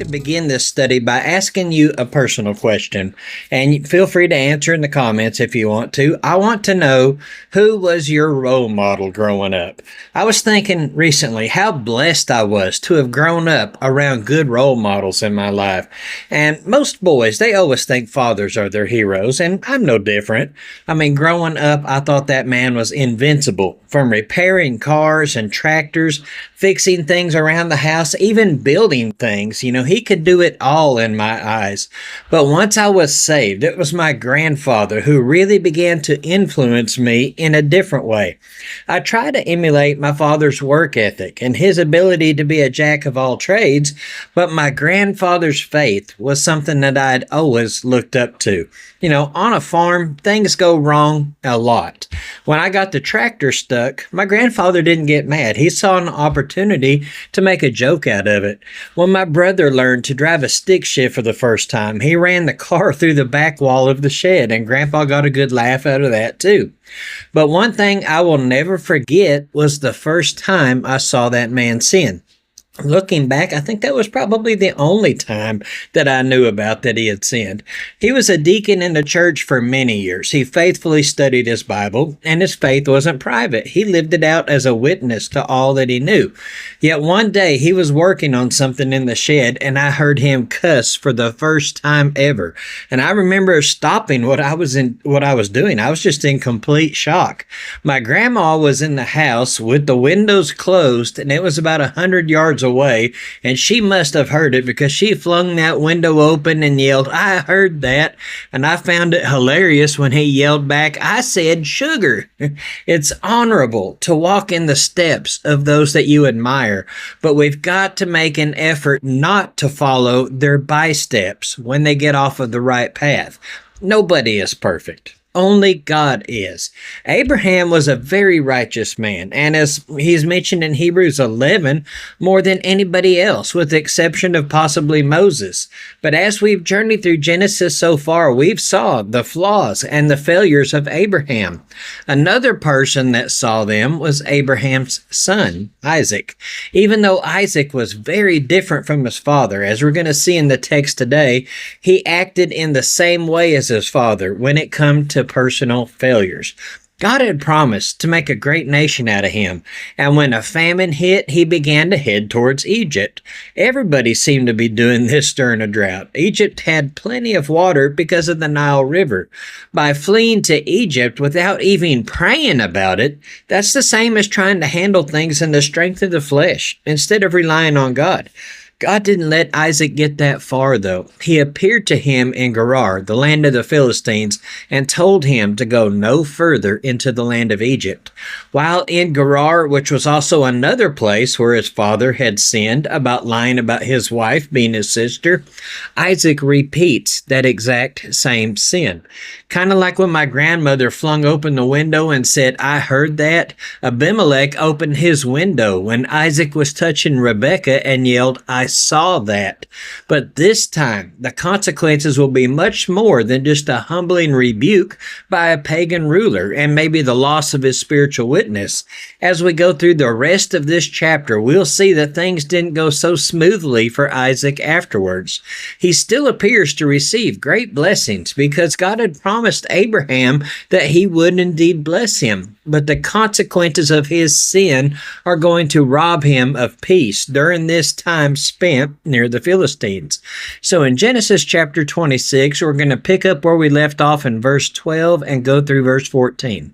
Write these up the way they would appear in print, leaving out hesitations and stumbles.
begin this study by asking you a personal question, and feel free to answer in the comments if you want to. I want to know, who was your role model growing up? I was thinking recently how blessed I was to have grown up around good role models in my life. And most boys, they always think fathers are their heroes, and I'm no different. I mean, growing up, I thought that man was invincible, from repairing cars and tractors, fixing things around the house, even building things. He could do it all in my eyes. But once I was saved, it was my grandfather who really began to influence me in a different way. I try to emulate my father's work ethic and his ability to be a jack of all trades, but my grandfather's faith was something that I'd always looked up to. On a farm, things go wrong a lot. When I got the tractor stuck, my grandfather didn't get mad. He saw an opportunity to make a joke out of it. When my brother learned to drive a stick shift for the first time, he ran the car through the back wall of the shed, and Grandpa got a good laugh out of that too. But one thing I will never forget was the first time I saw that man sin. Looking back, I think that was probably the only time that I knew about that he had sinned. He was a deacon in the church for many years. He faithfully studied his Bible, and his faith wasn't private. He lived it out as a witness to all that he knew. Yet one day he was working on something in the shed, and I heard him cuss for the first time ever. And I remember stopping what I was doing. I was just in complete shock. My grandma was in the house with the windows closed, and it was about 100 yards away, and she must have heard it because she flung that window open and yelled, "I heard that." And I found it hilarious when he yelled back, "I said sugar." It's honorable to walk in the steps of those that you admire, but we've got to make an effort not to follow their bysteps when they get off of the right path. Nobody is perfect. Only God is. Abraham was a very righteous man, and as he's mentioned in Hebrews 11, more than anybody else, with the exception of possibly Moses. But as we've journeyed through Genesis so far, we've saw the flaws and the failures of Abraham. Another person that saw them was Abraham's son, Isaac. Even though Isaac was very different from his father, as we're going to see in the text today, he acted in the same way as his father when it comes to personal failures. God had promised to make a great nation out of him, and when a famine hit, he began to head towards Egypt. Everybody seemed to be doing this during a drought. Egypt had plenty of water because of the Nile River. By fleeing to Egypt without even praying about it, that's the same as trying to handle things in the strength of the flesh instead of relying on God. God didn't let Isaac get that far, though. He appeared to him in Gerar, the land of the Philistines, and told him to go no further into the land of Egypt. While in Gerar, which was also another place where his father had sinned about lying about his wife being his sister, Isaac repeats that exact same sin. Kind of like when my grandmother flung open the window and said, "I heard that." Abimelech opened his window when Isaac was touching Rebekah and yelled, "I saw that." But this time, the consequences will be much more than just a humbling rebuke by a pagan ruler and maybe the loss of his spiritual witness. As we go through the rest of this chapter, we'll see that things didn't go so smoothly for Isaac afterwards. He still appears to receive great blessings because God had promised Abraham that he would indeed bless him. But the consequences of his sin are going to rob him of peace during this time spent near the Philistines. So in Genesis chapter 26, we're going to pick up where we left off in verse 12 and go through verse 14.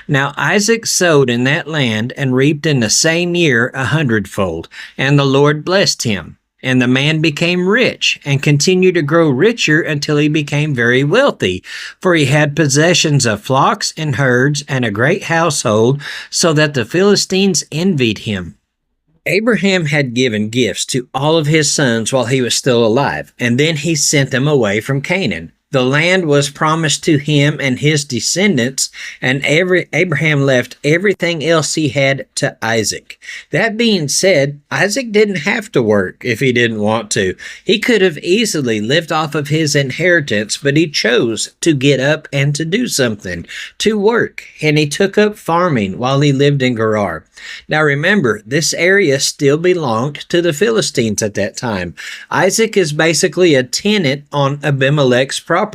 Now Isaac sowed in that land and reaped in the same year 100-fold, and the Lord blessed him. And the man became rich and continued to grow richer until he became very wealthy, for he had possessions of flocks and herds and a great household, so that the Philistines envied him. Abraham had given gifts to all of his sons while he was still alive, and then he sent them away from Canaan. The land was promised to him and his descendants, and Abraham left everything else he had to Isaac. That being said, Isaac didn't have to work if he didn't want to. He could have easily lived off of his inheritance, but he chose to get up and to do something, to work, and he took up farming while he lived in Gerar. Now remember, this area still belonged to the Philistines at that time. Isaac is basically a tenant on Abimelech's property,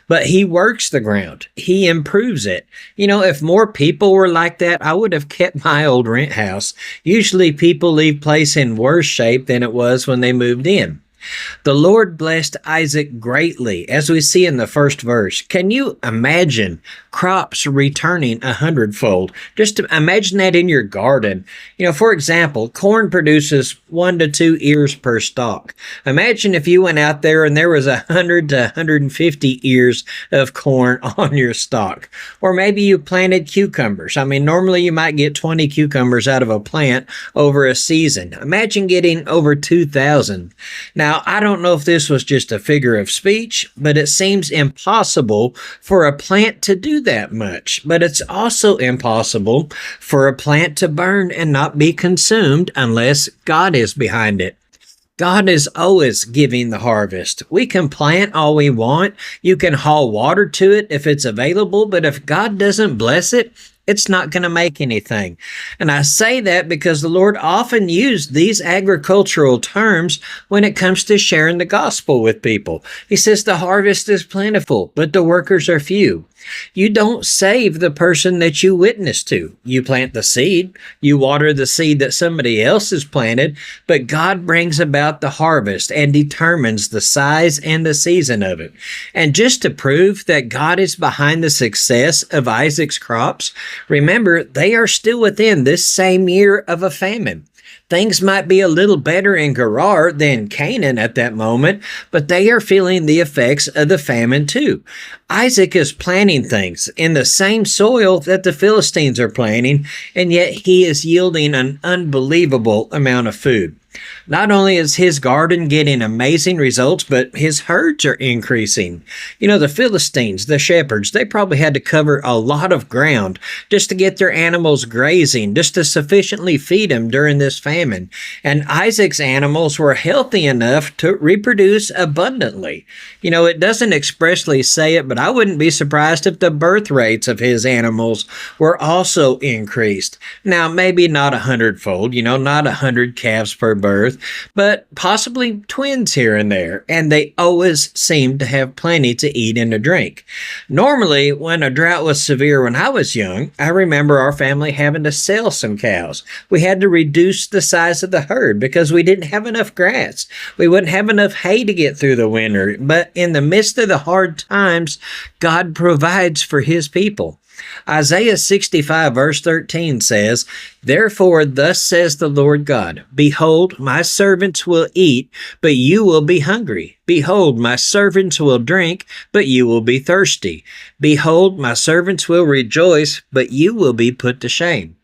but he works the ground. He improves it. You know, if more people were like that, I would have kept my old rent house. Usually people leave place in worse shape than it was when they moved in. The Lord blessed Isaac greatly, as we see in the first verse. Can you imagine crops returning 100-fold? Just imagine that in your garden. You know, for example, corn produces 1 to 2 ears per stalk. Imagine if you went out there and there was 100 to 150 ears of corn on your stalk. Or maybe you planted cucumbers. I mean, normally you might get 20 cucumbers out of a plant over a season. Imagine getting over 2,000. Now, I don't know if this was just a figure of speech, but it seems impossible for a plant to do that much. But it's also impossible for a plant to burn and not be consumed unless God is behind it. God is always giving the harvest. We can plant all we want. You can haul water to it if it's available, but if God doesn't bless it, it's not going to make anything. And I say that because the Lord often used these agricultural terms when it comes to sharing the gospel with people. He says the harvest is plentiful, but the workers are few. You don't save the person that you witness to. You plant the seed, you water the seed that somebody else has planted, but God brings about the harvest and determines the size and the season of it. And just to prove that God is behind the success of Isaac's crops, remember, they are still within this same year of a famine. Things might be a little better in Gerar than Canaan at that moment, but they are feeling the effects of the famine too. Isaac is planting things in the same soil that the Philistines are planting, and yet he is yielding an unbelievable amount of food. Not only is his garden getting amazing results, but his herds are increasing. You know, the Philistines, the shepherds, they probably had to cover a lot of ground just to get their animals grazing, just to sufficiently feed them during this famine. And Isaac's animals were healthy enough to reproduce abundantly. You know, it doesn't expressly say it, but I wouldn't be surprised if the birth rates of his animals were also increased. Now, maybe not 100-fold, you know, not 100 calves per birth, but possibly twins here and there, and they always seemed to have plenty to eat and to drink. Normally, when a drought was severe when I was young, I remember our family having to sell some cows. We had to reduce the size of the herd because we didn't have enough grass. We wouldn't have enough hay to get through the winter, but in the midst of the hard times, God provides for his people. Isaiah 65 verse 13 says, "Therefore thus says the Lord God, Behold, my servants will eat, but you will be hungry. Behold, my servants will drink, but you will be thirsty. Behold, my servants will rejoice, but you will be put to shame."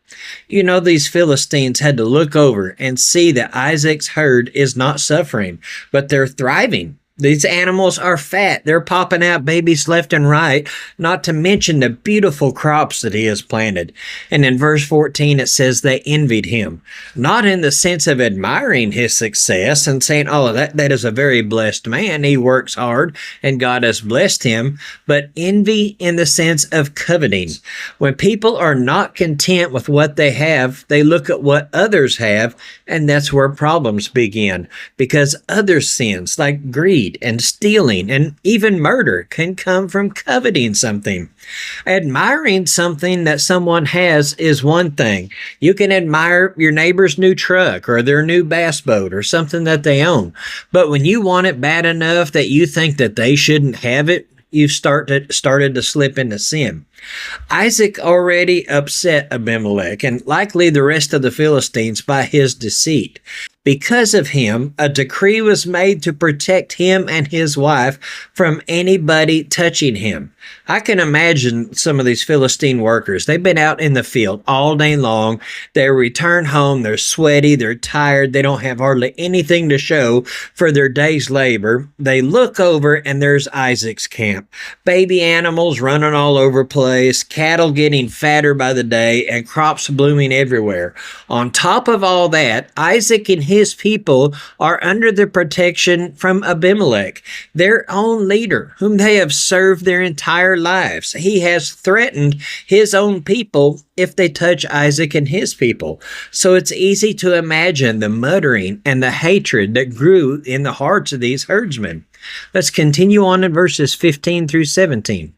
You know, these Philistines had to look over and see that Isaac's herd is not suffering, but they're thriving. These animals are fat. They're popping out babies left and right, not to mention the beautiful crops that he has planted. And in verse 14, it says they envied him, not in the sense of admiring his success and saying, oh, that is a very blessed man. He works hard and God has blessed him, but envy in the sense of coveting. When people are not content with what they have, they look at what others have, and that's where problems begin, because other sins like greed and stealing and even murder can come from coveting something. Admiring something that someone has is one thing. You can admire your neighbor's new truck or their new bass boat or something that they own. But when you want it bad enough that you think that they shouldn't have it, you've started to slip into sin. Isaac already upset Abimelech and likely the rest of the Philistines by his deceit. Because of him, a decree was made to protect him and his wife from anybody touching him. I can imagine some of these Philistine workers. They've been out in the field all day long. They return home. They're sweaty. They're tired. They don't have hardly anything to show for their day's labor. They look over and there's Isaac's camp. Baby animals running all over the place, cattle getting fatter by the day, and crops blooming everywhere. On top of all that, Isaac and his people are under the protection from Abimelech, their own leader, whom they have served their entire lives. He has threatened his own people if they touch Isaac and his people. So it's easy to imagine the muttering and the hatred that grew in the hearts of these herdsmen. Let's continue on in verses 15 through 17.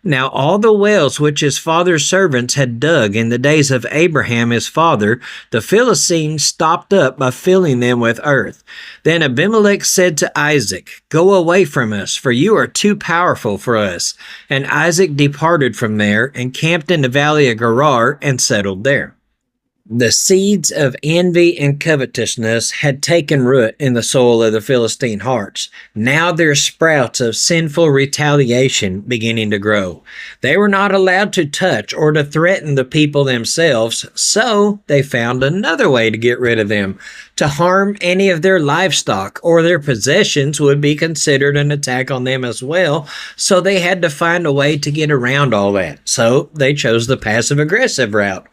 Now all the wells which his father's servants had dug in the days of Abraham his father, the Philistines stopped up by filling them with earth. Then Abimelech said to Isaac, "Go away from us, for you are too powerful for us." And Isaac departed from there and camped in the valley of Gerar and settled there. The seeds of envy and covetousness had taken root in the soil of the Philistine hearts. Now there's sprouts of sinful retaliation beginning to grow. They were not allowed to touch or to threaten the people themselves, so they found another way to get rid of them. To harm any of their livestock or their possessions would be considered an attack on them as well, so they had to find a way to get around all that. So they chose the passive-aggressive route.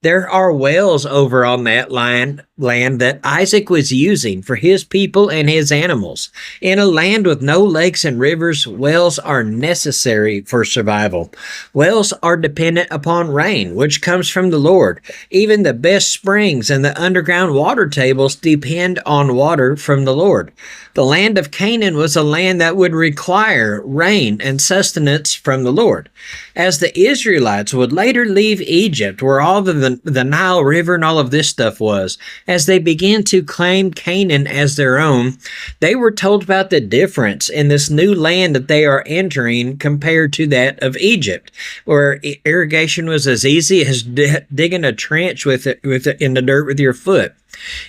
There are wells over on that land that Isaac was using for his people and his animals. In a land with no lakes and rivers, wells are necessary for survival. Wells are dependent upon rain, which comes from the Lord. Even the best springs and the underground water tables depend on water from the Lord. The land of Canaan was a land that would require rain and sustenance from the Lord. As the Israelites would later leave Egypt, where all the Nile River and all of this stuff was, as they began to claim Canaan as their own, they were told about the difference in this new land that they are entering compared to that of Egypt, where irrigation was as easy as digging a trench with it in the dirt with your foot.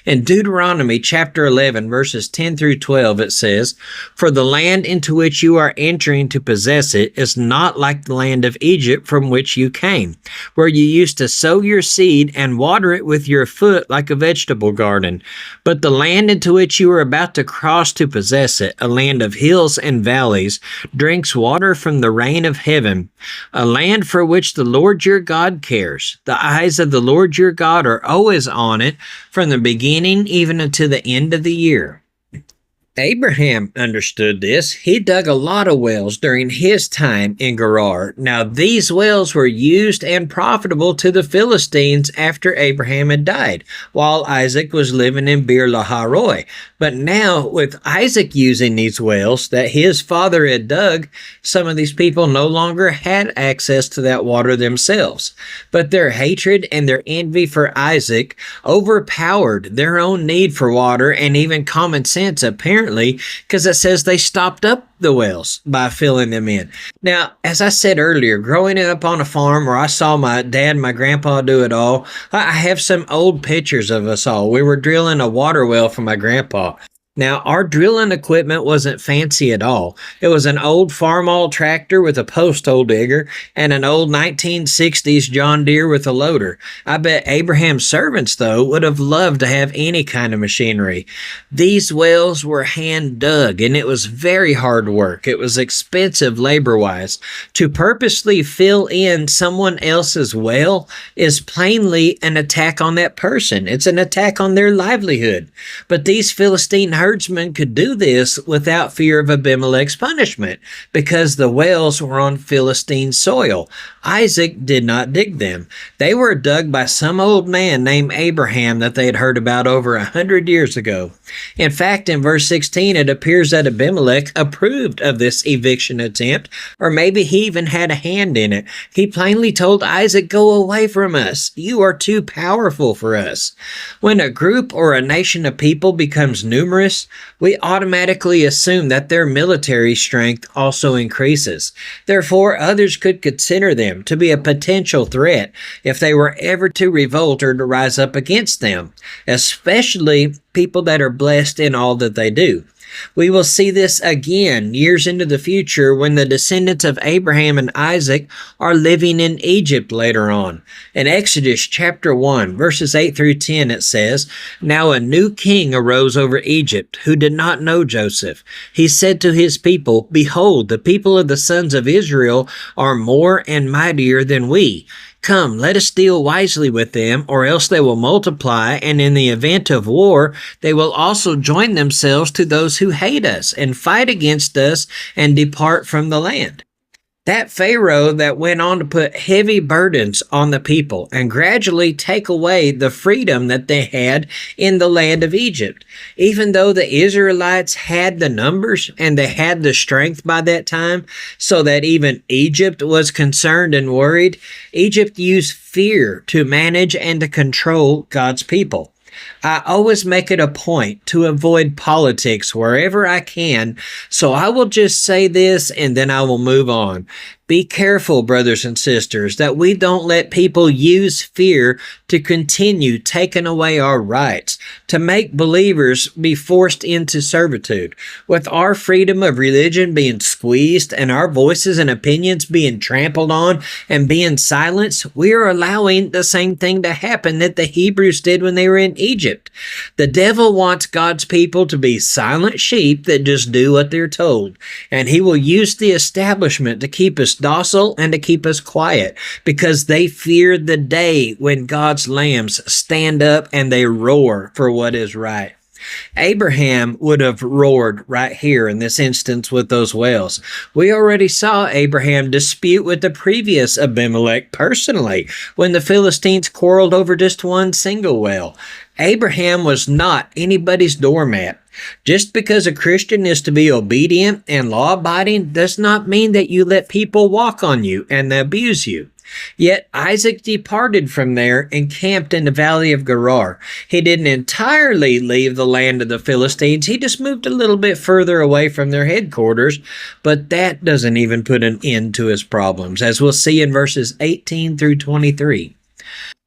In Deuteronomy chapter 11, verses 10 through 12, it says, "For the land into which you are entering to possess it is not like the land of Egypt from which you came, where you used to sow your seed and water it with your foot like a vegetable garden. But the land into which you are about to cross to possess it, a land of hills and valleys, drinks water from the rain of heaven, a land for which the Lord your God cares. The eyes of the Lord your God are always on it, from the beginning even until the end of the year." Abraham understood this. He dug a lot of wells during his time in Gerar. Now, these wells were used and profitable to the Philistines after Abraham had died, while Isaac was living in Beer Lahai. But now, with Isaac using these wells that his father had dug, some of these people no longer had access to that water themselves. But their hatred and their envy for Isaac overpowered their own need for water and even common sense, apparently, because it says they stopped up the wells by filling them in. Now, as I said earlier, growing up on a farm where I saw my dad and my grandpa do it all, I have some old pictures of us all. We were drilling a water well for my grandpa. Now, our drilling equipment wasn't fancy at all. It was an old farm-all tractor with a post hole digger and an old 1960s John Deere with a loader. I bet Abraham's servants, though, would have loved to have any kind of machinery. These wells were hand-dug, and it was very hard work. It was expensive labor-wise. To purposely fill in someone else's well is plainly an attack on that person. It's an attack on their livelihood. But these Philistine herdsmen could do this without fear of Abimelech's punishment because the wells were on Philistine soil. Isaac did not dig them. They were dug by some old man named Abraham that they had heard about over 100 years ago. In fact, in verse 16, it appears that Abimelech approved of this eviction attempt, or maybe he even had a hand in it. He plainly told Isaac, "Go away from us. You are too powerful for us." When a group or a nation of people becomes numerous, numerous, we automatically assume that their military strength also increases. Therefore, others could consider them to be a potential threat if they were ever to revolt or to rise up against them, especially people that are blessed in all that they do. We will see this again years into the future when the descendants of Abraham and Isaac are living in Egypt later on. In Exodus chapter 1, verses 8 through 10, it says, "Now a new king arose over Egypt, who did not know Joseph. He said to his people, 'Behold, the people of the sons of Israel are more and mightier than we. Come, let us deal wisely with them, or else they will multiply, and in the event of war, they will also join themselves to those who hate us, and fight against us, and depart from the land.'" That Pharaoh that went on to put heavy burdens on the people and gradually take away the freedom that they had in the land of Egypt. Even though the Israelites had the numbers and they had the strength by that time, so that even Egypt was concerned and worried, Egypt used fear to manage and to control God's people. I always make it a point to avoid politics wherever I can, so I will just say this and then I will move on. Be careful, brothers and sisters, that we don't let people use fear to continue taking away our rights, to make believers be forced into servitude. With our freedom of religion being squeezed and our voices and opinions being trampled on and being silenced, we are allowing the same thing to happen that the Hebrews did when they were in Egypt. The devil wants God's people to be silent sheep that just do what they're told, and he will use the establishment to keep us docile and to keep us quiet, because they fear the day when God's lambs stand up and they roar for what is right. Abraham would have roared right here in this instance with those wells. We already saw Abraham dispute with the previous Abimelech personally when the Philistines quarreled over just one single well. Abraham was not anybody's doormat. Just because a Christian is to be obedient and law-abiding does not mean that you let people walk on you and abuse you. Yet Isaac departed from there and camped in the valley of Gerar. He didn't entirely leave the land of the Philistines. He just moved a little bit further away from their headquarters, but that doesn't even put an end to his problems, as we'll see in verses 18 through 23.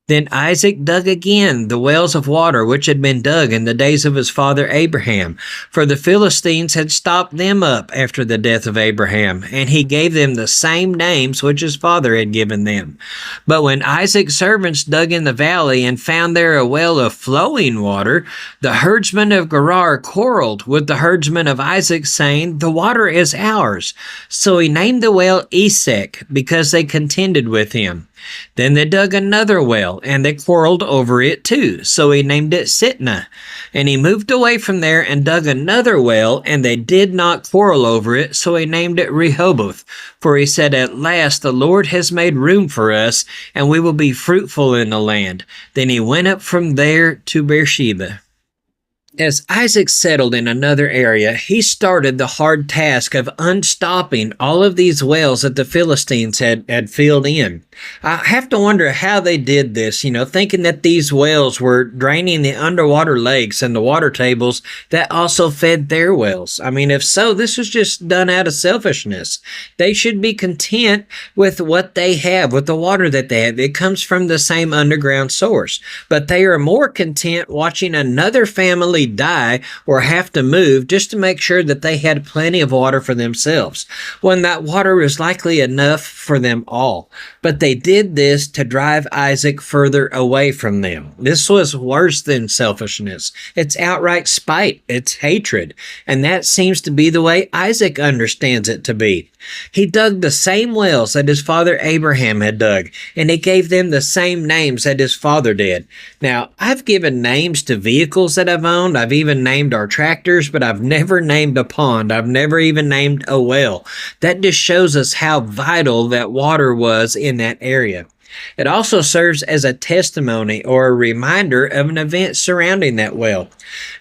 Then Isaac dug again the wells of water which had been dug in the days of his father Abraham, for the Philistines had stopped them up after the death of Abraham, and he gave them the same names which his father had given them. But when Isaac's servants dug in the valley and found there a well of flowing water, the herdsmen of Gerar quarreled with the herdsmen of Isaac, saying, "The water is ours." So he named the well Esek, because they contended with him. Then they dug another well, and they quarreled over it too, so he named it Sitnah. And he moved away from there and dug another well, and they did not quarrel over it, so he named it Rehoboth. For he said, "At last the Lord has made room for us, and we will be fruitful in the land." Then he went up from there to Beersheba. As Isaac settled in another area, he started the hard task of unstopping all of these wells that the Philistines had filled in. I have to wonder how they did this, thinking that these wells were draining the underwater lakes and the water tables that also fed their wells. I mean, if so, this was just done out of selfishness. They should be content with what they have, with the water that they have. It comes from the same underground source. But they are more content watching another family die or have to move just to make sure that they had plenty of water for themselves, when that water was likely enough for them all. But they did this to drive Isaac further away from them. This was worse than selfishness. It's outright spite. It's hatred. And that seems to be the way Isaac understands it to be. He dug the same wells that his father Abraham had dug, and he gave them the same names that his father did. Now, I've given names to vehicles that I've owned. I've even named our tractors, but I've never named a pond. I've never even named a well. That just shows us how vital that water was in that area. It also serves as a testimony or a reminder of an event surrounding that well.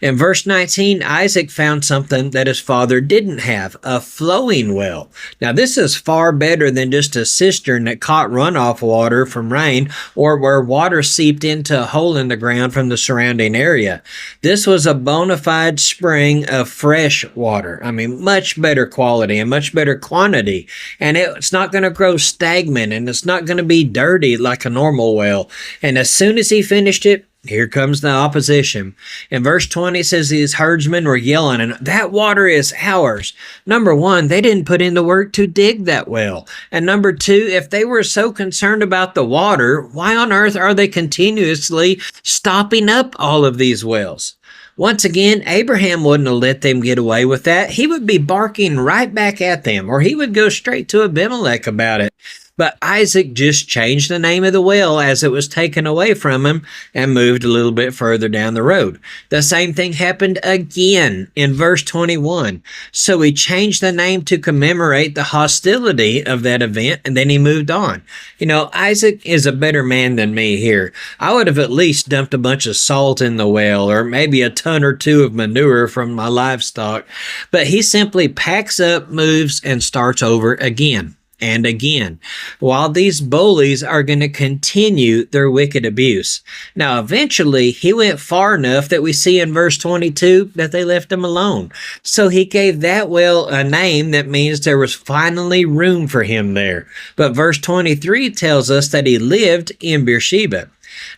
In verse 19, Isaac found something that his father didn't have, a flowing well. Now, this is far better than just a cistern that caught runoff water from rain or where water seeped into a hole in the ground from the surrounding area. This was a bona fide spring of fresh water. I mean, much better quality and much better quantity. And it's not going to grow stagnant and it's not going to be dirty like a normal well. And as soon as he finished it, here comes the opposition. In verse 20, it says these herdsmen were yelling, and that water is ours. Number one, they didn't put in the work to dig that well. And number two, if they were so concerned about the water, why on earth are they continuously stopping up all of these wells? Once again, Abraham wouldn't have let them get away with that. He would be barking right back at them, or he would go straight to Abimelech about it. But Isaac just changed the name of the well as it was taken away from him and moved a little bit further down the road. The same thing happened again in verse 21. So he changed the name to commemorate the hostility of that event, and then he moved on. You know, Isaac is a better man than me here. I would have at least dumped a bunch of salt in the well or maybe a ton or two of manure from my livestock. But he simply packs up, moves, and starts over again and again, while these bullies are going to continue their wicked abuse. Now, eventually, he went far enough that we see in verse 22 that they left him alone. So he gave that well a name that means there was finally room for him there. But verse 23 tells us that he lived in Beersheba.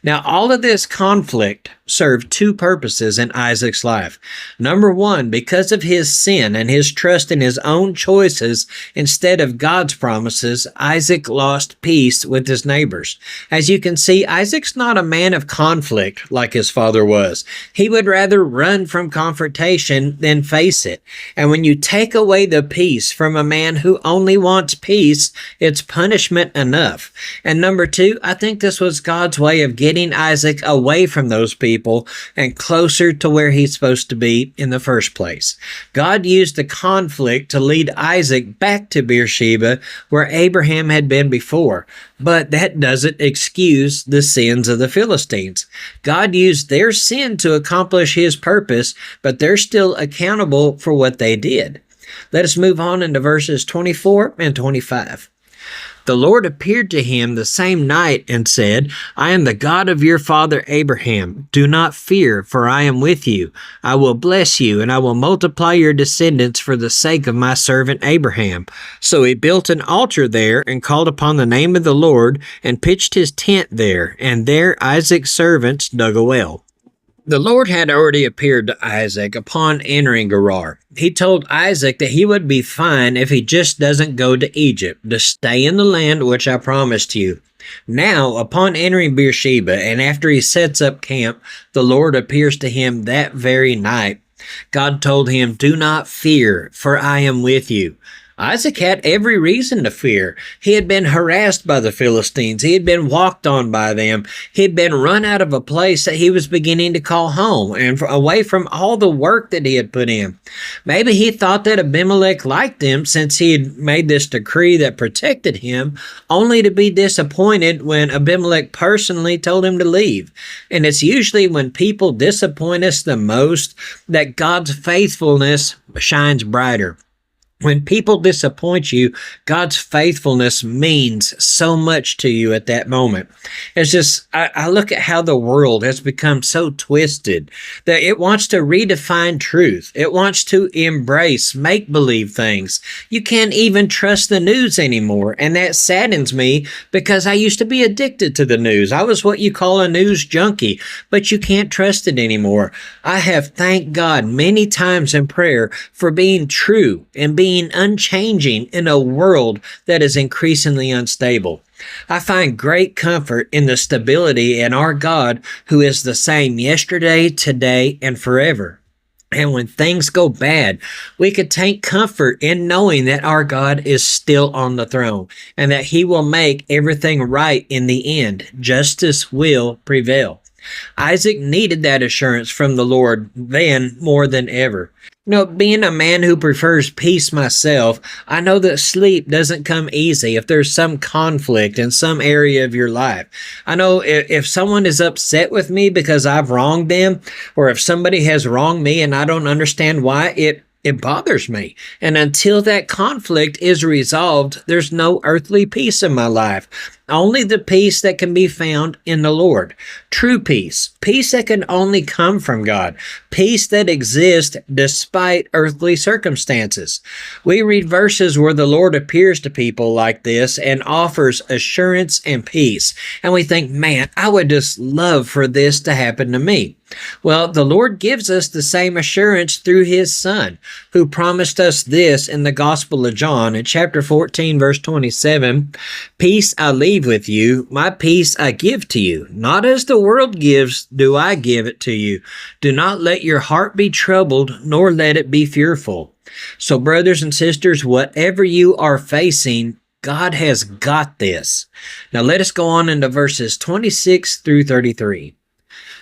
Now, all of this conflict served two purposes in Isaac's life. Number one, because of his sin and his trust in his own choices instead of God's promises, Isaac lost peace with his neighbors. As you can see, Isaac's not a man of conflict like his father was. He would rather run from confrontation than face it. And when you take away the peace from a man who only wants peace, it's punishment enough. And number two, I think this was God's way of getting Isaac away from those people and closer to where he's supposed to be in the first place. God used the conflict to lead Isaac back to Beersheba, where Abraham had been before. But that doesn't excuse the sins of the Philistines. God used their sin to accomplish his purpose, but they're still accountable for what they did. Let us move on into verses 24 and 25. The Lord appeared to him the same night and said, I am the God of your father Abraham. Do not fear, for I am with you. I will bless you, and I will multiply your descendants for the sake of my servant Abraham. So he built an altar there and called upon the name of the Lord and pitched his tent there, and there Isaac's servants dug a well. The Lord had already appeared to Isaac upon entering Gerar. He told Isaac that he would be fine if he just doesn't go to Egypt, to stay in the land which I promised you. Now, upon entering Beersheba, and after he sets up camp, the Lord appears to him that very night. God told him, do not fear, for I am with you. Isaac had every reason to fear. He had been harassed by the Philistines. He had been walked on by them. He had been run out of a place that he was beginning to call home and away from all the work that he had put in. Maybe he thought that Abimelech liked him since he had made this decree that protected him, only to be disappointed when Abimelech personally told him to leave. And it's usually when people disappoint us the most that God's faithfulness shines brighter. When people disappoint you, God's faithfulness means so much to you at that moment. It's just, I look at how the world has become so twisted that it wants to redefine truth. It wants to embrace make-believe things. You can't even trust the news anymore, and that saddens me because I used to be addicted to the news. I was what you call a news junkie, but you can't trust it anymore. I have thanked God many times in prayer for being true and being unchanging in a world that is increasingly unstable. I find great comfort in the stability in our God, who is the same yesterday, today, and forever. And when things go bad, we could take comfort in knowing that our God is still on the throne and that he will make everything right in the end. Justice will prevail. Isaac needed that assurance from the Lord then more than ever. Being a man who prefers peace myself, I know that sleep doesn't come easy if there's some conflict in some area of your life. I know if someone is upset with me because I've wronged them, or if somebody has wronged me and I don't understand why, it bothers me. And until that conflict is resolved, there's no earthly peace in my life. Only the peace that can be found in the Lord. True peace. Peace that can only come from God. Peace that exists despite earthly circumstances. We read verses where the Lord appears to people like this and offers assurance and peace. And we think, man, I would just love for this to happen to me. Well, the Lord gives us the same assurance through His Son, who promised us this in the Gospel of John in chapter 14, verse 27, "Peace I leave with you, my peace I give to you. Not as the world gives, do I give it to you. Do not let your heart be troubled, nor let it be fearful." So, brothers and sisters, whatever you are facing, God has got this. Now, let us go on into verses 26 through 33.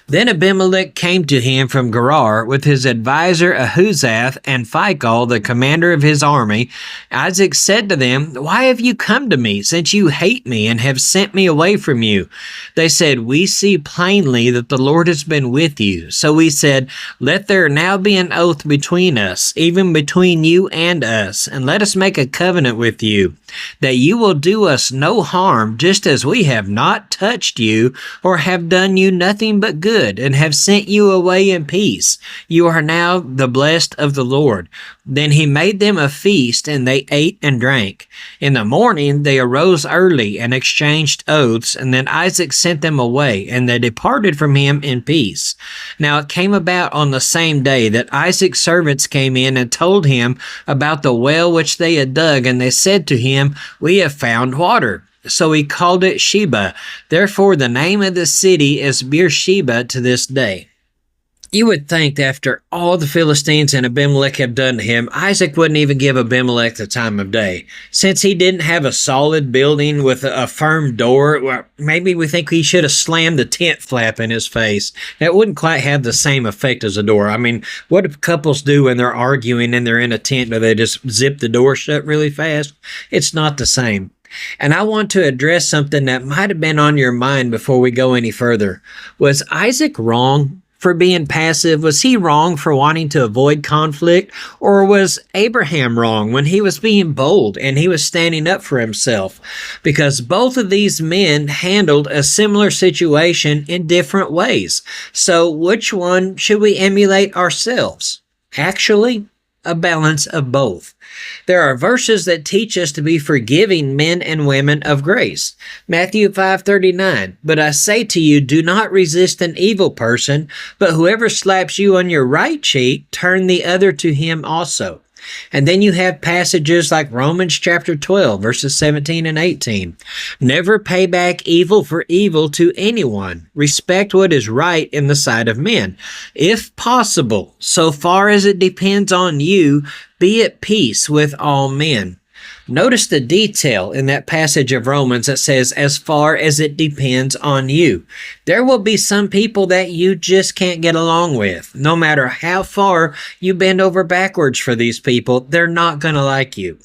Then Abimelech came to him from Gerar with his advisor Ahuzath and Phicol, the commander of his army. Isaac said to them, "Why have you come to me, since you hate me and have sent me away from you?" They said, "We see plainly that the Lord has been with you." So we said, "Let there now be an oath between us, even between you and us, and let us make a covenant with you, that you will do us no harm, just as we have not touched you or have done you nothing but good, and have sent you away in peace. You are now the blessed of the Lord." Then he made them a feast, and they ate and drank. In the morning they arose early and exchanged oaths, and then Isaac sent them away, and they departed from him in peace. Now it came about on the same day that Isaac's servants came in and told him about the well which they had dug, and they said to him, "We have found water." So he called it Sheba. Therefore the name of the city is Beersheba to this day. You would think that after all the Philistines and Abimelech have done to him, Isaac wouldn't even give Abimelech the time of day. Since he didn't have a solid building with a firm door, well, maybe we think he should have slammed the tent flap in his face. That wouldn't quite have the same effect as a door. I mean, what do couples do when they're arguing and they're in a tent? Do they just zip the door shut really fast? It's not the same. And I want to address something that might have been on your mind before we go any further. Was Isaac wrong for being passive? Was he wrong for wanting to avoid conflict? Or was Abraham wrong when he was being bold and he was standing up for himself? Because both of these men handled a similar situation in different ways. So which one should we emulate ourselves? Actually, a balance of both. There are verses that teach us to be forgiving men and women of grace. Matthew 5:39, "But I say to you, do not resist an evil person, but whoever slaps you on your right cheek, turn the other to him also." And then you have passages like Romans chapter 12, verses 17 and 18. "Never pay back evil for evil to anyone. Respect what is right in the sight of men. If possible, so far as it depends on you, be at peace with all men." Notice the detail in that passage of Romans that says, "as far as it depends on you." There will be some people that you just can't get along with. No matter how far you bend over backwards for these people, they're not going to like you.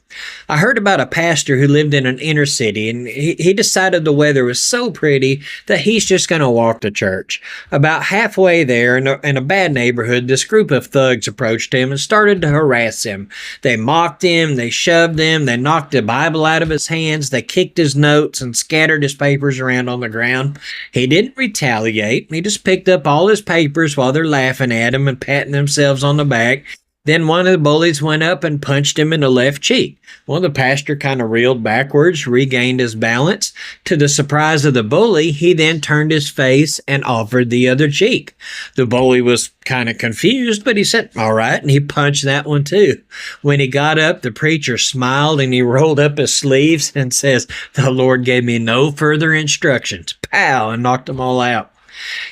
I heard about a pastor who lived in an inner city, and he decided the weather was so pretty that he's just going to walk to church. About halfway there, in a bad neighborhood, this group of thugs approached him and started to harass him. They mocked him, they shoved him, they knocked the Bible out of his hands, they kicked his notes and scattered his papers around on the ground. He didn't retaliate. He just picked up all his papers while they're laughing at him and patting themselves on the back. Then one of the bullies went up and punched him in the left cheek. Well, the pastor kind of reeled backwards, regained his balance. To the surprise of the bully, he then turned his face and offered the other cheek. The bully was kind of confused, but he said, "All right," and he punched that one too. When he got up, the preacher smiled and he rolled up his sleeves and says, "The Lord gave me no further instructions." Pow, and knocked them all out.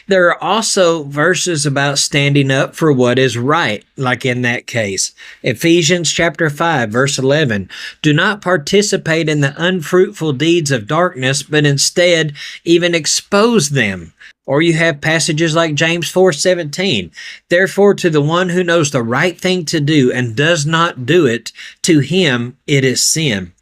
There are also verses about standing up for what is right, like in that case. Ephesians chapter 5, verse 11, "Do not participate in the unfruitful deeds of darkness, but instead even expose them." Or you have passages like James 4:17. Therefore, to the one who knows the right thing to do and does not do it, to him it is sin.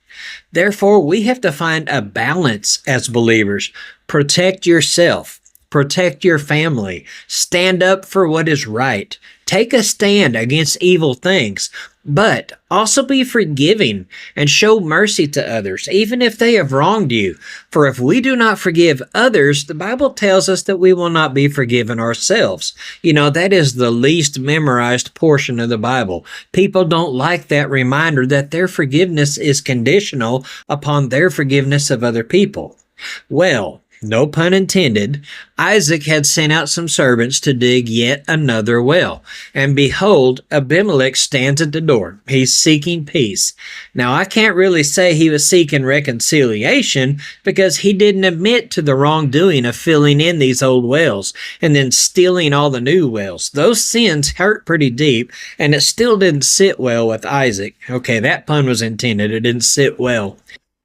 Therefore, we have to find a balance as believers. Protect yourself. Protect your family. Stand up for what is right. Take a stand against evil things, but also be forgiving and show mercy to others, even if they have wronged you. For if we do not forgive others, the Bible tells us that we will not be forgiven ourselves. That is the least memorized portion of the Bible. People don't like that reminder that their forgiveness is conditional upon their forgiveness of other people. Well, no pun intended, Isaac had sent out some servants to dig yet another well. And behold, Abimelech stands at the door. He's seeking peace. Now, I can't really say he was seeking reconciliation because he didn't admit to the wrongdoing of filling in these old wells and then stealing all the new wells. Those sins hurt pretty deep, and it still didn't sit well with Isaac. Okay, that pun was intended. It didn't sit well.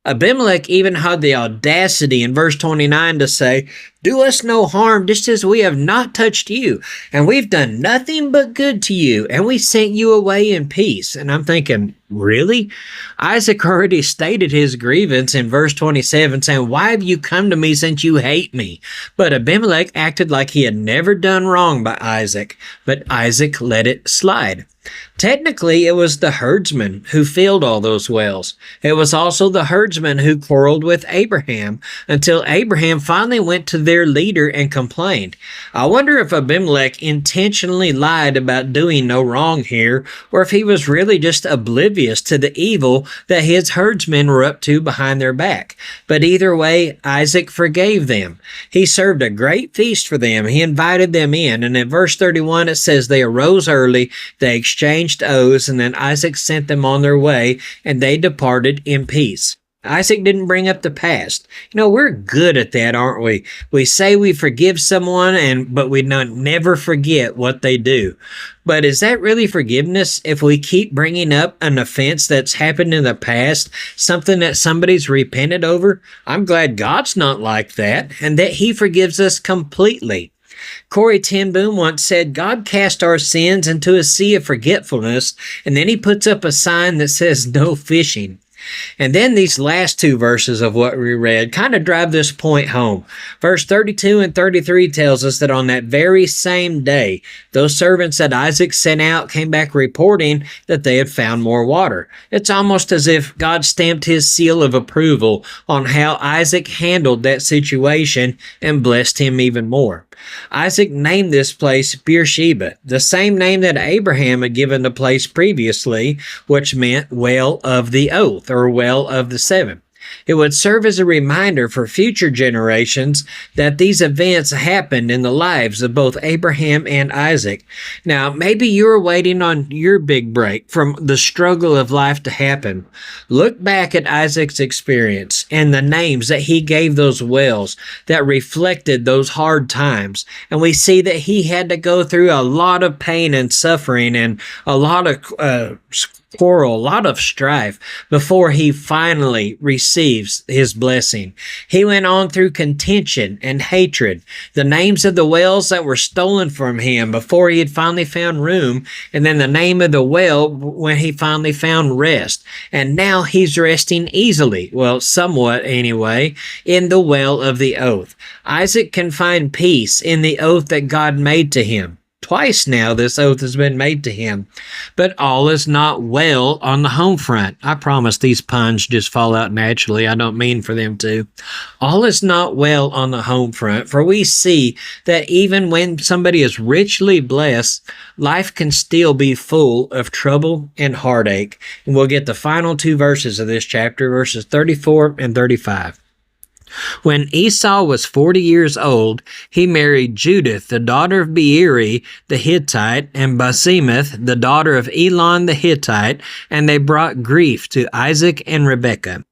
Abimelech even had the audacity in verse 29 to say, "Do us no harm, just as we have not touched you, and we've done nothing but good to you, and we sent you away in peace." And I'm thinking, really? Isaac already stated his grievance in verse 27, saying, "Why have you come to me since you hate me?" But Abimelech acted like he had never done wrong by Isaac, but Isaac let it slide. Technically, it was the herdsman who filled all those wells. It was also the herdsman who quarreled with Abraham until Abraham finally went to their leader and complained. I wonder if Abimelech intentionally lied about doing no wrong here, or if he was really just oblivious to the evil that his herdsmen were up to behind their back. But either way, Isaac forgave them. He served a great feast for them. He invited them in. And in verse 31, it says they arose early, they exchanged oaths, and then Isaac sent them on their way, and they departed in peace. Isaac didn't bring up the past. We're good at that, aren't we? We say we forgive someone, but we never forget what they do. But is that really forgiveness if we keep bringing up an offense that's happened in the past, something that somebody's repented over? I'm glad God's not like that, and that He forgives us completely. Corrie ten Boom once said, God cast our sins into a sea of forgetfulness, and then He puts up a sign that says no fishing. And then these last two verses of what we read kind of drive this point home. Verse 32 and 33 tells us that on that very same day, those servants that Isaac sent out came back reporting that they had found more water. It's almost as if God stamped His seal of approval on how Isaac handled that situation and blessed him even more. Isaac named this place Beersheba, the same name that Abraham had given the place previously, which meant well of the oath, or well of the seven. It would serve as a reminder for future generations that these events happened in the lives of both Abraham and Isaac. Now, maybe you're waiting on your big break from the struggle of life to happen. Look back at Isaac's experience and the names that he gave those wells that reflected those hard times. And we see that he had to go through a lot of pain and suffering and a lot of quarrel, a lot of strife before he finally receives his blessing. He went on through contention and hatred, the names of the wells that were stolen from him before he had finally found room, and then the name of the well when he finally found rest. And now he's resting easily, well, somewhat anyway, in the well of the oath. Isaac can find peace in the oath that God made to him. Twice now this oath has been made to him. But all is not well on the home front. I promise these puns just fall out naturally. I don't mean for them to. All is not well on the home front, for we see that even when somebody is richly blessed, life can still be full of trouble and heartache. And we'll get the final two verses of this chapter, verses 34 and 35. When Esau was 40 years old, he married Judith, the daughter of Beeri the Hittite, and Basemath, the daughter of Elon the Hittite, and they brought grief to Isaac and Rebekah.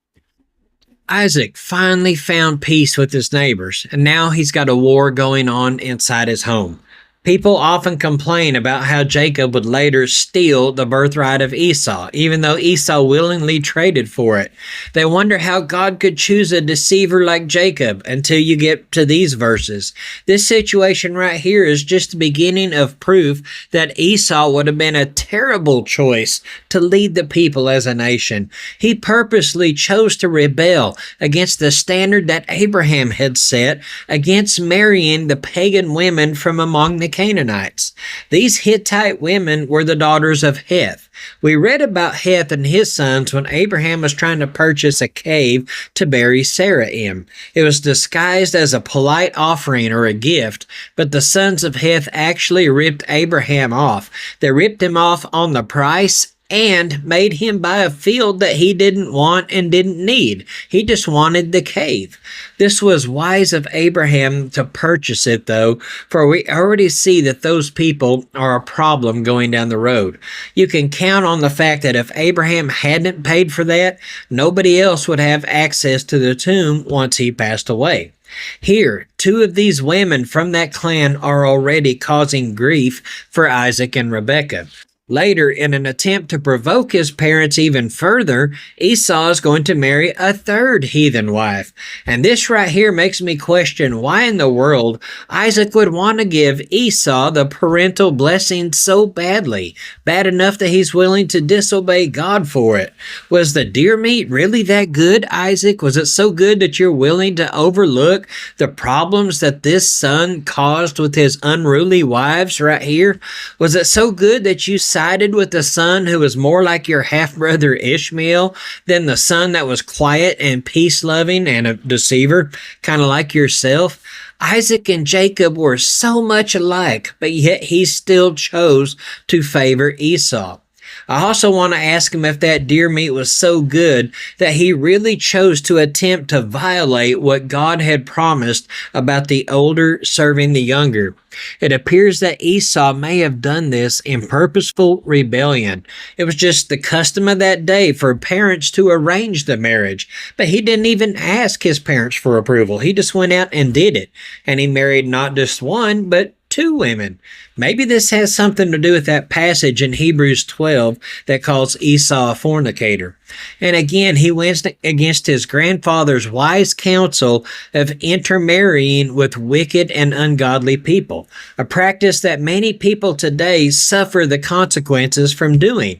Isaac finally found peace with his neighbors, and now he's got a war going on inside his home. People often complain about how Jacob would later steal the birthright of Esau, even though Esau willingly traded for it. They wonder how God could choose a deceiver like Jacob until you get to these verses. This situation right here is just the beginning of proof that Esau would have been a terrible choice to lead the people as a nation. He purposely chose to rebel against the standard that Abraham had set, against marrying the pagan women from among the Canaanites. These Hittite women were the daughters of Heth. We read about Heth and his sons when Abraham was trying to purchase a cave to bury Sarah in. It was disguised as a polite offering or a gift, but the sons of Heth actually ripped Abraham off. They ripped him off on the price and made him buy a field that he didn't want and didn't need. He just wanted the cave. This was wise of Abraham to purchase it, though, for we already see that those people are a problem going down the road. You can count on the fact that if Abraham hadn't paid for that, nobody else would have access to the tomb once he passed away. Here, two of these women from that clan are already causing grief for Isaac and Rebekah. Later, in an attempt to provoke his parents even further, Esau is going to marry a third heathen wife. And this right here makes me question why in the world Isaac would want to give Esau the parental blessing so badly, bad enough that he's willing to disobey God for it. Was the deer meat really that good, Isaac? Was it so good that you're willing to overlook the problems that this son caused with his unruly wives right here? Was it so good that you sided with the son who was more like your half-brother Ishmael than the son that was quiet and peace-loving and a deceiver, kind of like yourself? Isaac and Jacob were so much alike, but yet he still chose to favor Esau. I also want to ask him if that deer meat was so good that he really chose to attempt to violate what God had promised about the older serving the younger. It appears that Esau may have done this in purposeful rebellion. It was just the custom of that day for parents to arrange the marriage, but he didn't even ask his parents for approval. He just went out and did it, and he married not just one, but two women. Maybe this has something to do with that passage in Hebrews 12 that calls Esau a fornicator. And again, he went against his grandfather's wise counsel of intermarrying with wicked and ungodly people, a practice that many people today suffer the consequences from doing.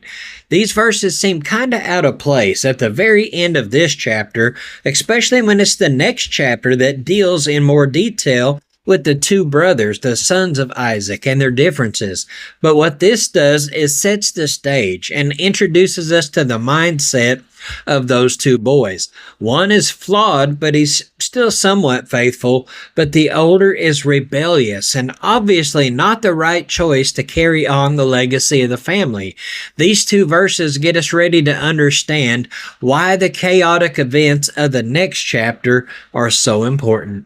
These verses seem kind of out of place at the very end of this chapter, especially when it's the next chapter that deals in more detail with the two brothers, the sons of Isaac, and their differences. But what this does is sets the stage and introduces us to the mindset of those two boys. One is flawed, but he's still somewhat faithful, but the older is rebellious and obviously not the right choice to carry on the legacy of the family. These two verses get us ready to understand why the chaotic events of the next chapter are so important.